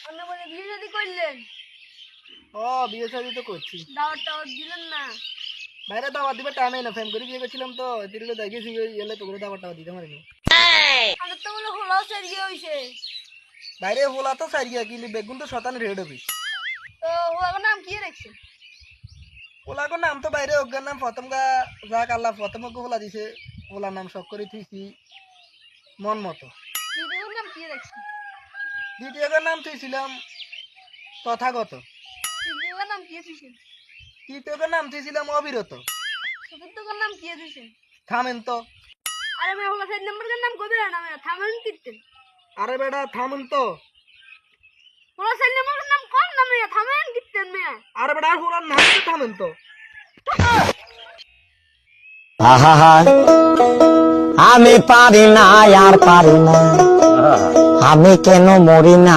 অন্য বলে বিয়ে শাদী করলেন? ও বিয়ে শাদী তো করছি। দাওয়াত টাওয়াত দিলেন না? বাইরে দাওয়াত দিবে টাইমে না, ফ্যান করে বিয়ে করছিলাম তো এদিকে দেখেছি এলে তো করে দাওয়াত দিতে পারিনি। আমাদের তো বলে হলাও সেরিয়ে হইছে। বাইরে হোলা তো সারিয়া কিন্তু বেগুন তো শতান রেড হবি। তো ওর নাম কি রাখছেন? ওলাগো নাম তো বাইরে অজ্ঞার নাম প্রথম গা যাক আল্লাহ প্রথম হোলা দিছে, ওলার নাম সব করে থুইছি মন মতো। দ্বিতীয় নাম কি রাখছেন? দ্বিতীয়টার নাম থুইছিলাম তথাগত। তৃতীয় নাম কি দিয়েছেন? তৃতীয়টার নাম থুইছিলাম অবিরত। চতুর্থ নাম কি দিয়েছেন? থামেন তো। আরে মেয়ে হলো 4 নম্বরের নাম কবে না মেয়ে থামেন কিতেন? আরে বেটা থামেন তো। হলো 4 নম্বরের নাম কোন না মেয়ে থামেন কিতেন মেয়ে? আরে বেটা আর হোলার নাম তো থামেন তো। আহা আমি পারি না আর পারি না, আমি কেন মরি না।